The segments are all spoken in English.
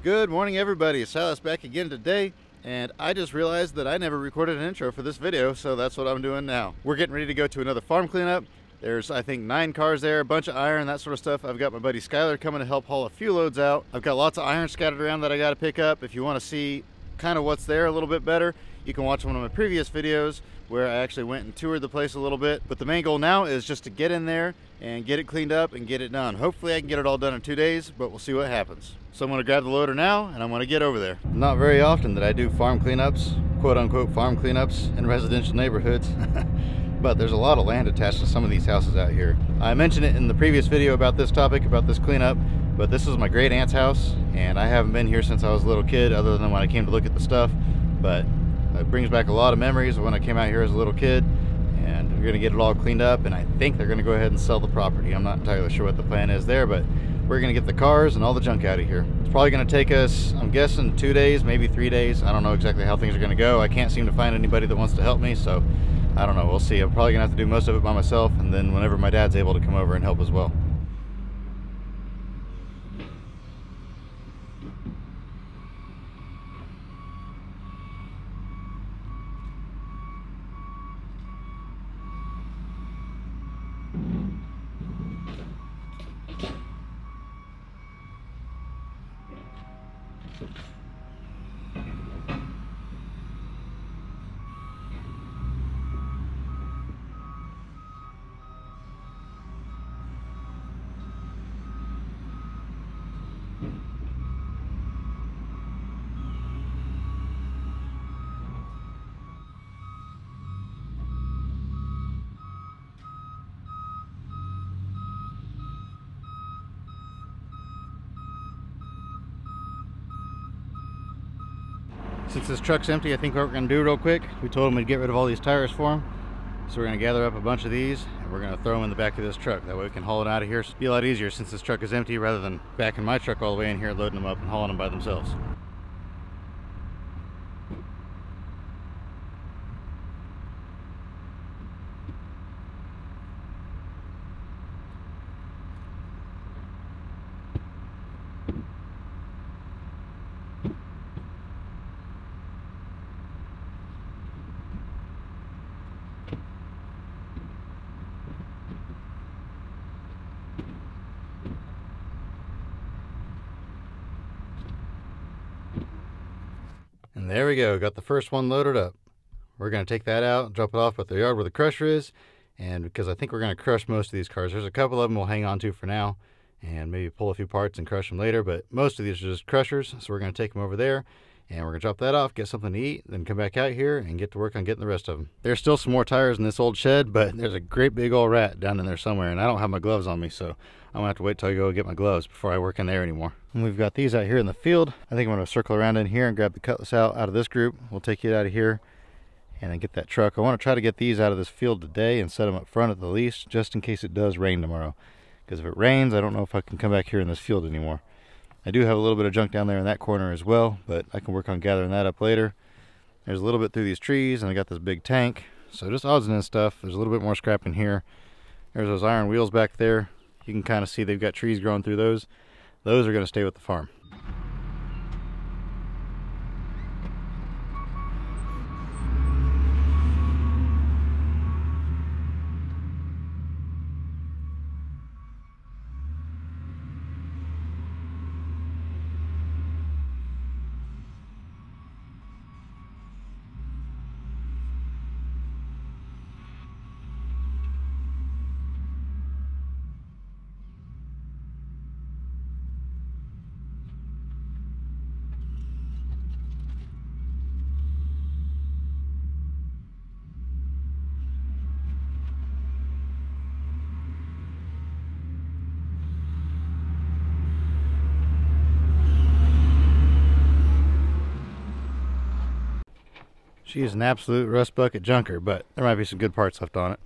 Good morning, everybody. Silas back again today, and I just realized that I never recorded an intro for this video, so that's what I'm doing now. We're getting ready to go to another farm cleanup. There's, I think, 9 cars there, a bunch of iron, that sort of stuff. I've got my buddy Skyler coming to help haul a few loads out. I've got lots of iron scattered around that I got to pick up. If you want to see kind of what's there a little bit better, you can watch one of my previous videos where I actually went and toured the place a little bit. But the main goal now is just to get in there and get it cleaned up and get it done. Hopefully I can get it all done in 2 days, but we'll see what happens. So I'm going to grab the loader now and I'm going to get over there. Not very often that I do farm cleanups, quote unquote farm cleanups in residential neighborhoods. But there's a lot of land attached to some of these houses out here. I mentioned it in the previous video about this topic, about this cleanup, but this is my great aunt's house and I haven't been here since I was a little kid, other than when I came to look at the stuff. But it brings back a lot of memories of when I came out here as a little kid, and we're gonna get it all cleaned up, and I think they're gonna go ahead and sell the property. I'm not entirely sure what the plan is there, but we're gonna get the cars and all the junk out of here. It's probably gonna take us, I'm guessing, 2 days, maybe 3 days. I don't know exactly how things are gonna go. I can't seem to find anybody that wants to help me, so I don't know, we'll see. I'm probably gonna have to do most of it by myself, and then whenever my dad's able to come over and help as well. Since this truck's empty, I think what we're going to do real quick, we told him we'd get rid of all these tires for him. So we're going to gather up a bunch of these and we're going to throw them in the back of this truck. That way we can haul it out of here. It'll be a lot easier since this truck is empty, rather than backing my truck all the way in here, loading them up and hauling them by themselves. And there we go, got the first one loaded up. We're going to take that out, drop it off at the yard where the crusher is, and because I think we're going to crush most of these cars. There's a couple of them we'll hang on to for now, and maybe pull a few parts and crush them later, but most of these are just crushers, so we're going to take them over there, and we're going to drop that off, get something to eat, then come back out here and get to work on getting the rest of them. There's still some more tires in this old shed, but there's a great big old rat down in there somewhere, and I don't have my gloves on me, so I'm going to have to wait till I go get my gloves before I work in there anymore. And we've got these out here in the field. I think I'm going to circle around in here and grab the cutlass out of this group. We'll take it out of here and then get that truck. I want to try to get these out of this field today and set them up front at the least, just in case it does rain tomorrow. Because if it rains, I don't know if I can come back here in this field anymore. I do have a little bit of junk down there in that corner as well, but I can work on gathering that up later. There's a little bit through these trees, and I got this big tank. So just odds and ends stuff. There's a little bit more scrap in here. There's those iron wheels back there. You can kind of see they've got trees growing through those. Those are going to stay with the farm. She is an absolute rust bucket junker, but there might be some good parts left on it.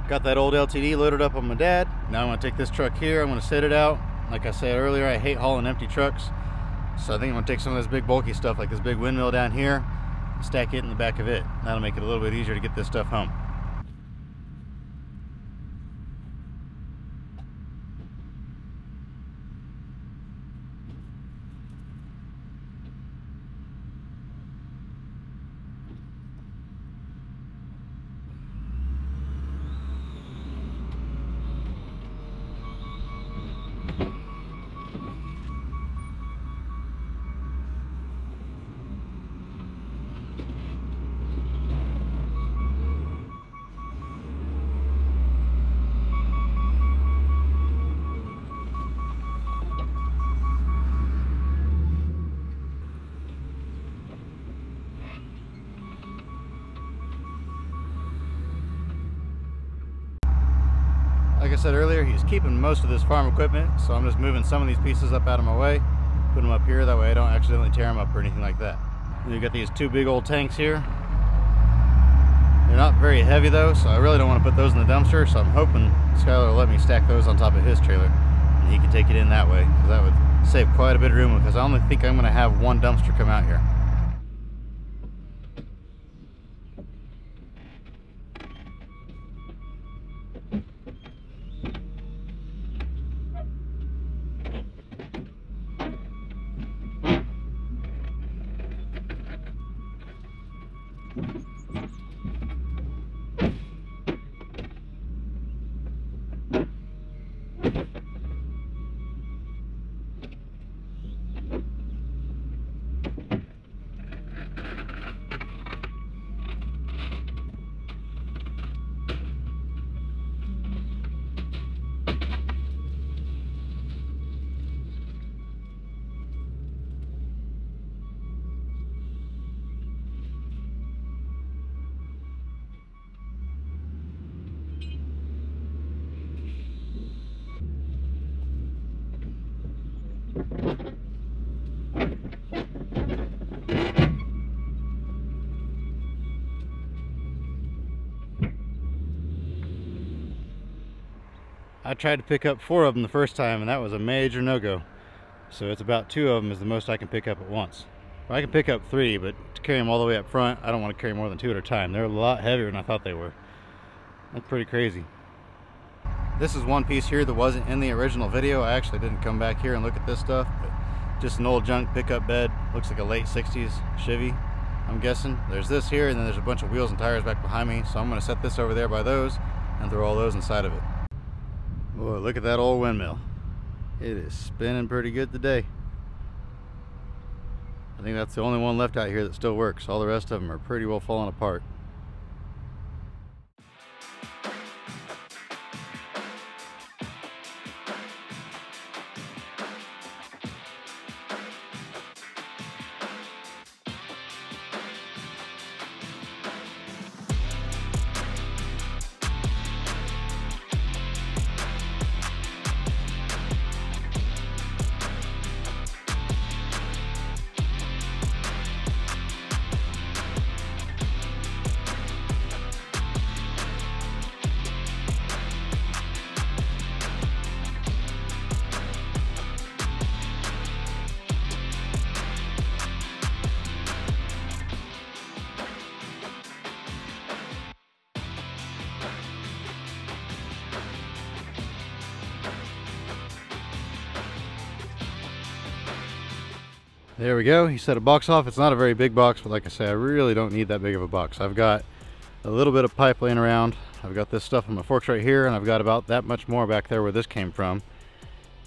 Got that old LTD loaded up on my dad. Now I'm gonna take this truck here, I'm gonna set it out. Like I said earlier, I hate hauling empty trucks. So I think I'm gonna take some of this big bulky stuff like this big windmill down here, stack it in the back of it. That'll make it a little bit easier to get this stuff home. Like I said earlier, he's keeping most of this farm equipment, so I'm just moving some of these pieces up out of my way, putting them up here, that way I don't accidentally tear them up or anything like that. You got these two big old tanks here. They're not very heavy though, so I really don't want to put those in the dumpster, so I'm hoping Skylar will let me stack those on top of his trailer, and he can take it in that way, because that would save quite a bit of room, because I only think I'm going to have one dumpster come out here. I tried to pick up 4 of them the first time, and that was a major no-go. So it's about 2 of them is the most I can pick up at once. Well, I can pick up 3, but to carry them all the way up front, I don't want to carry more than 2 at a time. They're a lot heavier than I thought they were. That's pretty crazy. This is one piece here that wasn't in the original video. I actually didn't come back here and look at this stuff, but just an old junk pickup bed. Looks like a late 60s Chevy, I'm guessing. There's this here, and then there's a bunch of wheels and tires back behind me, so I'm going to set this over there by those and throw all those inside of it. Boy, look at that old windmill. It is spinning pretty good today. I think that's the only one left out here that still works. All the rest of them are pretty well falling apart. There we go. He set a box off. It's not a very big box, but like I say, I really don't need that big of a box. I've got a little bit of pipe laying around. I've got this stuff on my forks right here, and I've got about that much more back there where this came from.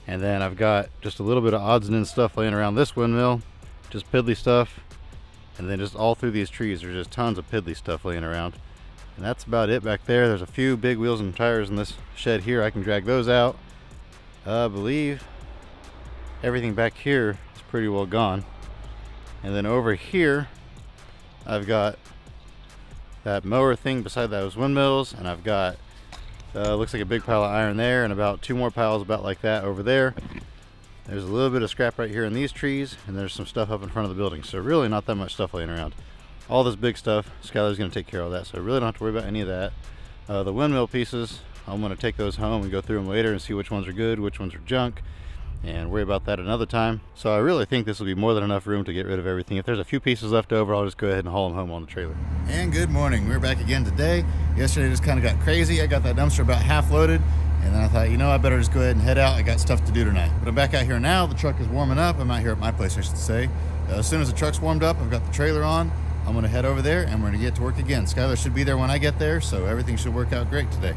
And then I've got just a little bit of odds and ends stuff laying around this windmill, just piddly stuff. And then just all through these trees, there's just tons of piddly stuff laying around. And that's about it back there. There's a few big wheels and tires in this shed here. I can drag those out. I believe everything back here is pretty well gone. And then over here, I've got that mower thing beside those windmills, and I've got looks like a big pile of iron there, and about 2 more piles about like that over there. There's a little bit of scrap right here in these trees, and there's some stuff up in front of the building. So really not that much stuff laying around. All this big stuff, Skylar's going to take care of that, so I really don't have to worry about any of that. The windmill pieces, I'm going to take those home and go through them later and see which ones are good, which ones are junk, and worry about that another time. So I really think this will be more than enough room to get rid of everything. If there's a few pieces left over, I'll just go ahead and haul them home on the trailer. And good morning. We're back again today. Yesterday just kind of got crazy. I got that dumpster about half loaded, and then I thought, you know, I better just go ahead and head out. I got stuff to do tonight. But I'm back out here now. The truck is warming up. I'm out here at my place, I should say. As soon as the truck's warmed up, I've got the trailer on. I'm going to head over there and we're going to get to work again. Skylar should be there when I get there, so everything should work out great today.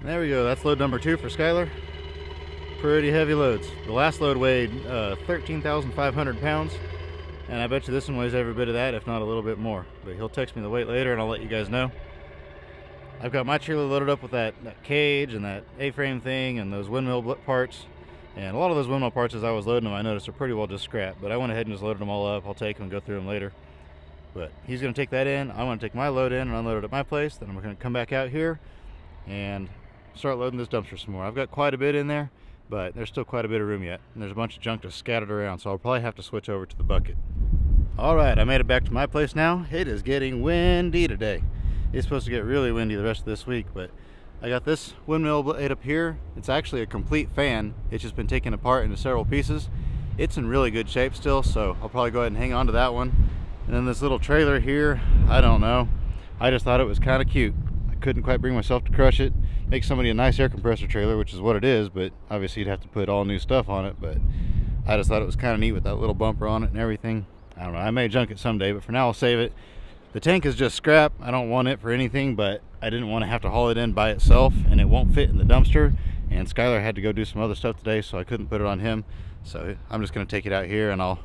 There we go, that's load number 2 for Skylar. Pretty heavy loads. The last load weighed 13,500 pounds, and I bet you this one weighs every bit of that, if not a little bit more. But he'll text me the weight later and I'll let you guys know. I've got my trailer loaded up with that cage and that A-frame thing and those windmill parts. And a lot of those windmill parts, as I was loading them, I noticed are pretty well just scrap. But I went ahead and just loaded them all up. I'll take them and go through them later. But he's going to take that in. I'm going to take my load in and unload it at my place. Then I'm going to come back out here and start loading this dumpster some more. I've got quite a bit in there, but there's still quite a bit of room yet. And there's a bunch of junk just scattered around, so I'll probably have to switch over to the bucket. Alright, I made it back to my place now. It is getting windy today. It's supposed to get really windy the rest of this week, but I got this windmill blade up here. It's actually a complete fan. It's just been taken apart into several pieces. It's in really good shape still, so I'll probably go ahead and hang on to that one. And then this little trailer here, I don't know. I just thought it was kind of cute. I couldn't quite bring myself to crush it. Make somebody a nice air compressor trailer, which is what it is, but obviously you'd have to put all new stuff on it. But I just thought it was kind of neat with that little bumper on it and everything. I don't know, I may junk it someday, but for now I'll save it. The tank is just scrap. I don't want it for anything, but I didn't want to have to haul it in by itself, and it won't fit in the dumpster. And Skylar had to go do some other stuff today, so I couldn't put it on him. So I'm just going to take it out here and I'll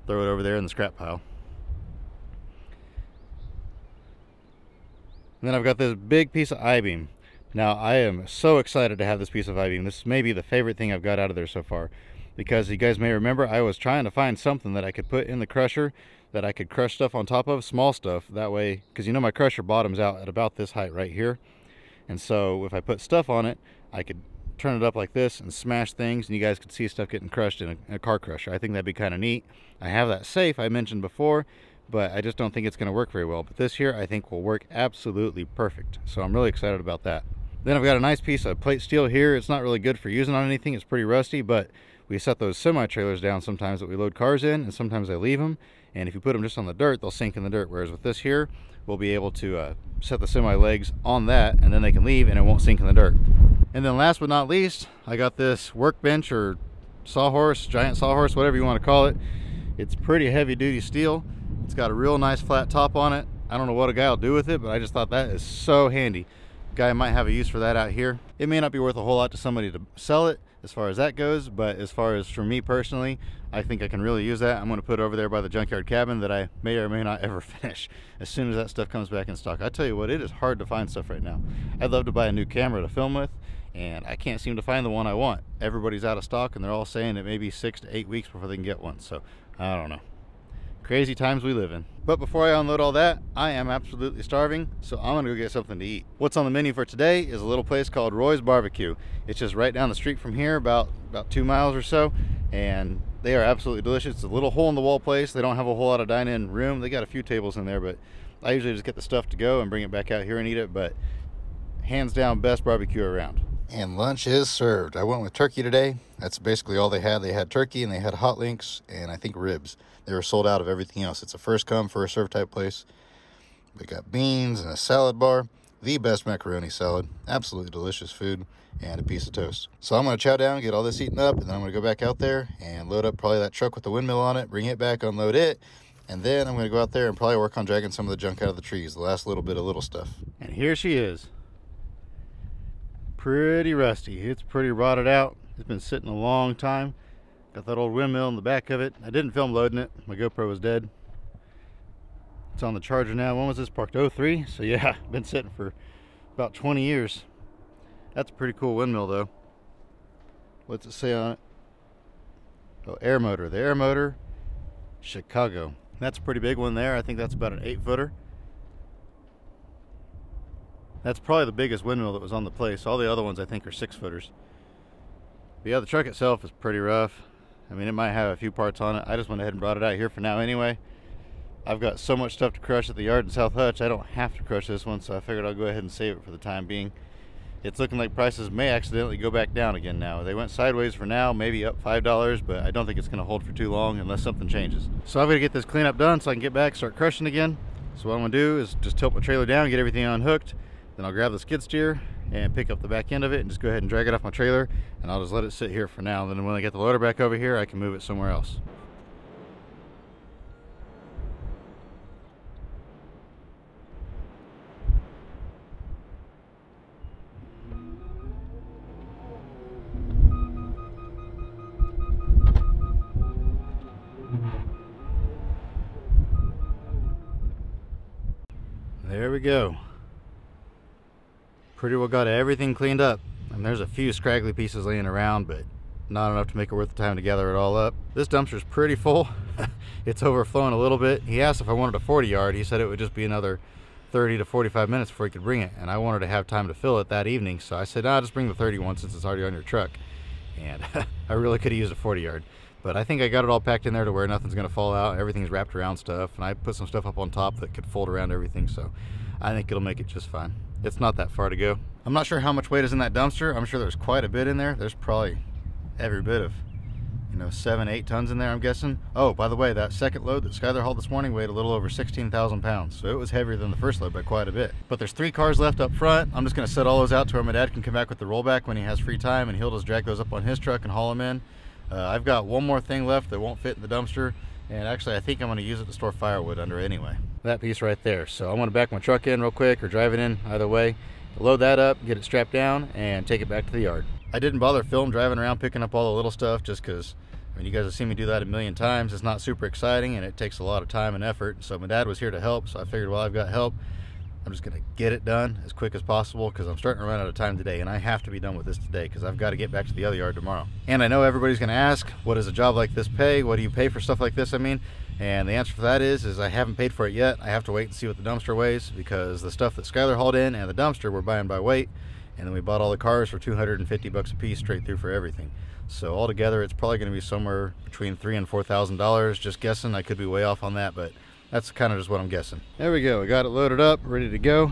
throw it over there in the scrap pile. And then I've got this big piece of I-beam. Now I am so excited to have this piece of I-beam. This may be the favorite thing I've got out of there so far, because you guys may remember I was trying to find something that I could put in the crusher that I could crush stuff on top of, small stuff, that way, because you know my crusher bottoms out at about this height right here. And so if I put stuff on it, I could turn it up like this and smash things, and you guys could see stuff getting crushed in a car crusher. I think that'd be kind of neat. I have that safe I mentioned before, but I just don't think it's going to work very well. But this here I think will work absolutely perfect. So I'm really excited about that. Then I've got a nice piece of plate steel here. It's not really good for using on anything. It's pretty rusty, but we set those semi-trailers down sometimes that we load cars in, and sometimes I leave them. And if you put them just on the dirt, they'll sink in the dirt. Whereas with this here, we'll be able to set the semi legs on that, and then they can leave and it won't sink in the dirt. And then last but not least, I got this workbench or sawhorse, giant sawhorse, whatever you want to call it. It's pretty heavy duty steel. It's got a real nice flat top on it. I don't know what a guy will do with it, but I just thought that is so handy. Guy might have a use for that out here. It may not be worth a whole lot to somebody to sell it as far as that goes, but as far as for me personally, I think I can really use that. I'm going to put it over there by the junkyard cabin that I may or may not ever finish as soon as that stuff comes back in stock. I tell you what, it is hard to find stuff right now. I'd love to buy a new camera to film with, and I can't seem to find the one I want. Everybody's out of stock, and they're all saying it may be 6 to 8 weeks before they can get one, so I don't know. Crazy times we live in. But before I unload all that, I am absolutely starving, so I'm gonna go get something to eat. What's on the menu for today is a little place called Roy's Barbecue. It's just right down the street from here, about 2 miles or so, and they are absolutely delicious. It's a little hole-in-the-wall place. They don't have a whole lot of dine-in room. They got a few tables in there, but I usually just get the stuff to go and bring it back out here and eat it, but hands down, best barbecue around. And lunch is served. I went with turkey today. That's basically all they had. They had turkey and they had hot links and I think ribs. They were sold out of everything else. It's a first come, first serve type place. They got beans and a salad bar. The best macaroni salad. Absolutely delicious food. And a piece of toast. So I'm going to chow down, get all this eaten up, and then I'm going to go back out there and load up probably that truck with the windmill on it, bring it back, unload it, and then I'm going to go out there and probably work on dragging some of the junk out of the trees, the last little bit of little stuff. And here she is. Pretty rusty. It's pretty rotted out. It's been sitting a long time. Got that old windmill in the back of it. I didn't film loading it. My GoPro was dead. It's on the charger now. When was this parked? 03? So yeah, been sitting for about 20 years. That's a pretty cool windmill though. What's it say on it? Oh, air motor. The air motor, Chicago. That's a pretty big one there. I think that's about an 8-footer. That's probably the biggest windmill that was on the place. All the other ones I think are 6-footers. But yeah, the truck itself is pretty rough. I mean, it might have a few parts on it. I just went ahead and brought it out here for now anyway. I've got so much stuff to crush at the yard in South Hutch, I don't have to crush this one, so I figured I'll go ahead and save it for the time being. It's looking like prices may accidentally go back down again now. They went sideways for now, maybe up $5, but I don't think it's going to hold for too long unless something changes. So I'm going to get this cleanup done so I can get back, start crushing again. So what I'm going to do is just tilt my trailer down, get everything unhooked. Then I'll grab the skid steer and pick up the back end of it and just go ahead and drag it off my trailer, and I'll just let it sit here for now. Then when I get the loader back over here, I can move it somewhere else. There we go. Pretty well got everything cleaned up. And there's a few scraggly pieces laying around, but not enough to make it worth the time to gather it all up. This dumpster's pretty full. It's overflowing a little bit. He asked if I wanted a 40 yard. He said it would just be another 30 to 45 minutes before he could bring it. And I wanted to have time to fill it that evening. So I said, nah, just bring the 31 since it's already on your truck. And I really could have used a 40 yard. But I think I got it all packed in there to where nothing's going to fall out. Everything's wrapped around stuff. And I put some stuff up on top that could fold around everything. So I think it'll make it just fine. It's not that far to go. I'm not sure how much weight is in that dumpster. I'm sure there's quite a bit in there. There's probably every bit of, 7-8 tons in there, I'm guessing. Oh, by the way, that second load that Skyler hauled this morning weighed a little over 16,000 pounds. So it was heavier than the first load by quite a bit. But there's 3 cars left up front. I'm just going to set all those out to where my dad can come back with the rollback when he has free time, and he'll just drag those up on his truck and haul them in. I've got one more thing left that won't fit in the dumpster. And actually, I think I'm going to use it to store firewood under anyway. That piece right there. So I'm going to back my truck in real quick or drive it in, either way. Load that up, get it strapped down, and take it back to the yard. I didn't bother film driving around picking up all the little stuff just because, you guys have seen me do that a million times. It's not super exciting and it takes a lot of time and effort. So my dad was here to help, so I figured while I've got help, I'm just going to get it done as quick as possible because I'm starting to run out of time today, and I have to be done with this today because I've got to get back to the other yard tomorrow. And I know everybody's going to ask, what does a job like this pay? What do you pay for stuff like this? And the answer for that is I haven't paid for it yet. I have to wait and see what the dumpster weighs because the stuff that Skyler hauled in and the dumpster we're buying by weight, and then we bought all the cars for $250 a piece straight through for everything. So altogether, it's probably going to be somewhere between $3,000 and $4,000. Just guessing. I could be way off on that, but that's kind of just what I'm guessing. There we go. We got it loaded up, ready to go.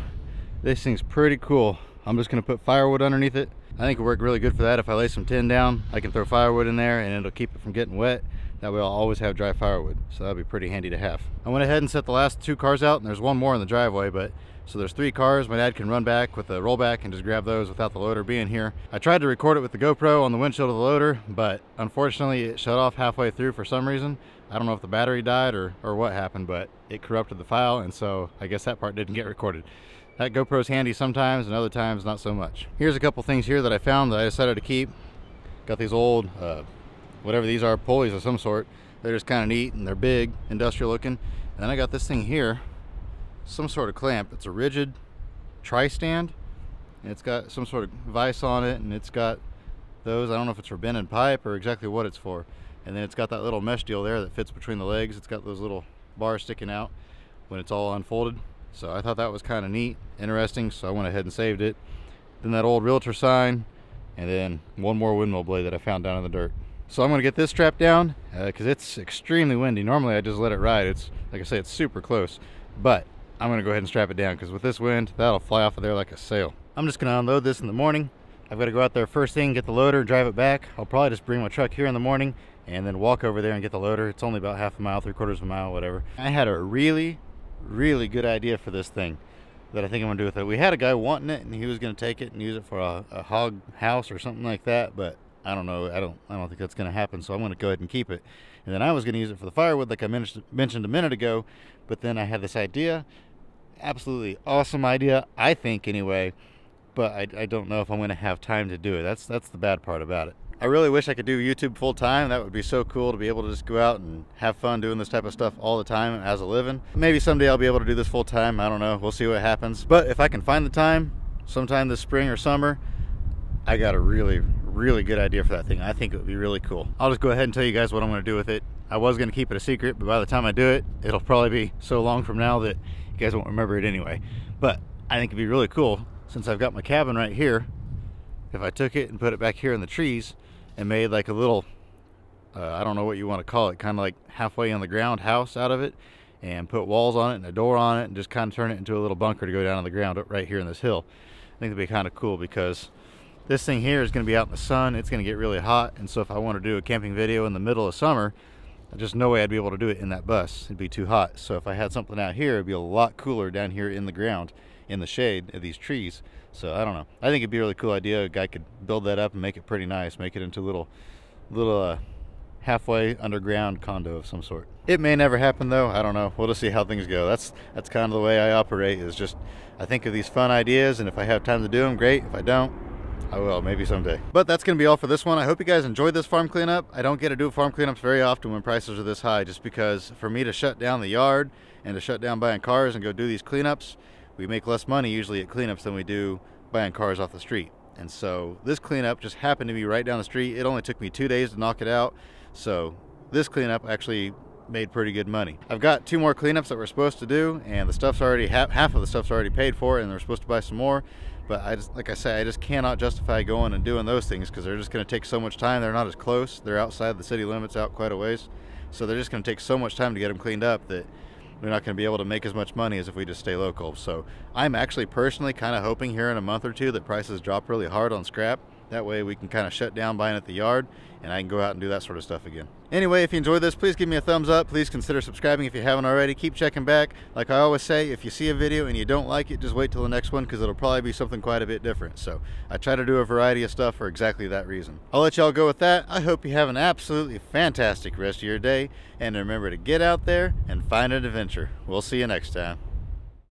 This thing's pretty cool. I'm just going to put firewood underneath it. I think it'll work really good for that. If I lay some tin down, I can throw firewood in there and it'll keep it from getting wet. That way I'll always have dry firewood. So that'll be pretty handy to have. I went ahead and set the last 2 cars out, and there's one more in the driveway, but so there's 3 cars. My dad can run back with the rollback and just grab those without the loader being here. I tried to record it with the GoPro on the windshield of the loader, but unfortunately it shut off halfway through for some reason. I don't know if the battery died or what happened, but it corrupted the file, and so I guess that part didn't get recorded. That GoPro's handy sometimes and other times not so much. Here's a couple things here that I found that I decided to keep. Got these old, whatever these are, pulleys of some sort. They're just kind of neat and they're big, industrial looking. And then I got this thing here, some sort of clamp. It's a rigid tri-stand, and it's got some sort of vise on it, and it's got those, I don't know if it's for bending pipe or exactly what it's for. And then it's got that little mesh deal there that fits between the legs. It's got those little bars sticking out when it's all unfolded. So I thought that was kind of neat, interesting, so I went ahead and saved it. Then that old realtor sign, and then one more windmill blade that I found down in the dirt. So I'm going to get this strapped down because it's extremely windy. Normally I just let it ride. It's, like I say, it's super close. But I'm going to go ahead and strap it down because with this wind, that'll fly off of there like a sail. I'm just going to unload this in the morning. I've got to go out there first thing, get the loader, drive it back. I'll probably just bring my truck here in the morning and then walk over there and get the loader. It's only about half a mile, 3/4 of a mile, whatever. I had a really good idea for this thing that I think I'm gonna do with it. We had a guy wanting it and he was gonna take it and use it for a hog house or something like that, but I don't know, I don't think that's gonna happen, so I'm gonna go ahead and keep it. And then I was gonna use it for the firewood like I mentioned a minute ago, but then I had this idea, absolutely awesome idea, I think anyway, but I don't know if I'm gonna have time to do it. That's the bad part about it. I really wish I could do YouTube full time. That would be so cool to be able to just go out and have fun doing this type of stuff all the time as a living. Maybe someday I'll be able to do this full time. I don't know. We'll see what happens. But if I can find the time, sometime this spring or summer, I got a really good idea for that thing. I think it would be really cool. I'll just go ahead and tell you guys what I'm going to do with it. I was going to keep it a secret, but by the time I do it, it'll probably be so long from now that you guys won't remember it anyway. But I think it'd be really cool, since I've got my cabin right here, if I took it and put it back here in the trees and made like a little, I don't know what you want to call it, kind of like halfway on the ground house out of it, and put walls on it and a door on it and just kind of turn it into a little bunker to go down on the ground right here in this hill. I think it'd be kind of cool because this thing here is going to be out in the sun. It's going to get really hot, and so if I want to do a camping video in the middle of summer, there's just no way I'd be able to do it in that bus. It'd be too hot. So if I had something out here, it'd be a lot cooler down here in the ground, in the shade of these trees. So I don't know. I think it'd be a really cool idea. A guy could build that up and make it pretty nice, make it into a little halfway underground condo of some sort. It may never happen though. I don't know. We'll just see how things go. That's kind of the way I operate. Is just I think of these fun ideas, and if I have time to do them, great. If I don't, I will, maybe someday. But that's going to be all for this one. I hope you guys enjoyed this farm cleanup. I don't get to do farm cleanups very often when prices are this high, just because for me to shut down the yard and to shut down buying cars and go do these cleanups, we make less money usually at cleanups than we do buying cars off the street. And so this cleanup just happened to be right down the street. It only took me 2 days to knock it out. So this cleanup actually made pretty good money. I've got 2 more cleanups that we're supposed to do, and the stuff's already, half of the stuff's already paid for, and they're supposed to buy some more. But I just, like I say, I just cannot justify going and doing those things because they're just going to take so much time. They're not as close. They're outside the city limits, out quite a ways. So they're just going to take so much time to get them cleaned up that we're not going to be able to make as much money as if we just stay local. So I'm actually personally kind of hoping here in a month or two that prices drop really hard on scrap. That way we can kind of shut down buying at the yard and I can go out and do that sort of stuff again. Anyway, if you enjoyed this, please give me a thumbs up. Please consider subscribing if you haven't already. Keep checking back. Like I always say, if you see a video and you don't like it, just wait till the next one because it'll probably be something quite a bit different. So I try to do a variety of stuff for exactly that reason. I'll let y'all go with that. I hope you have an absolutely fantastic rest of your day, and remember to get out there and find an adventure. We'll see you next time.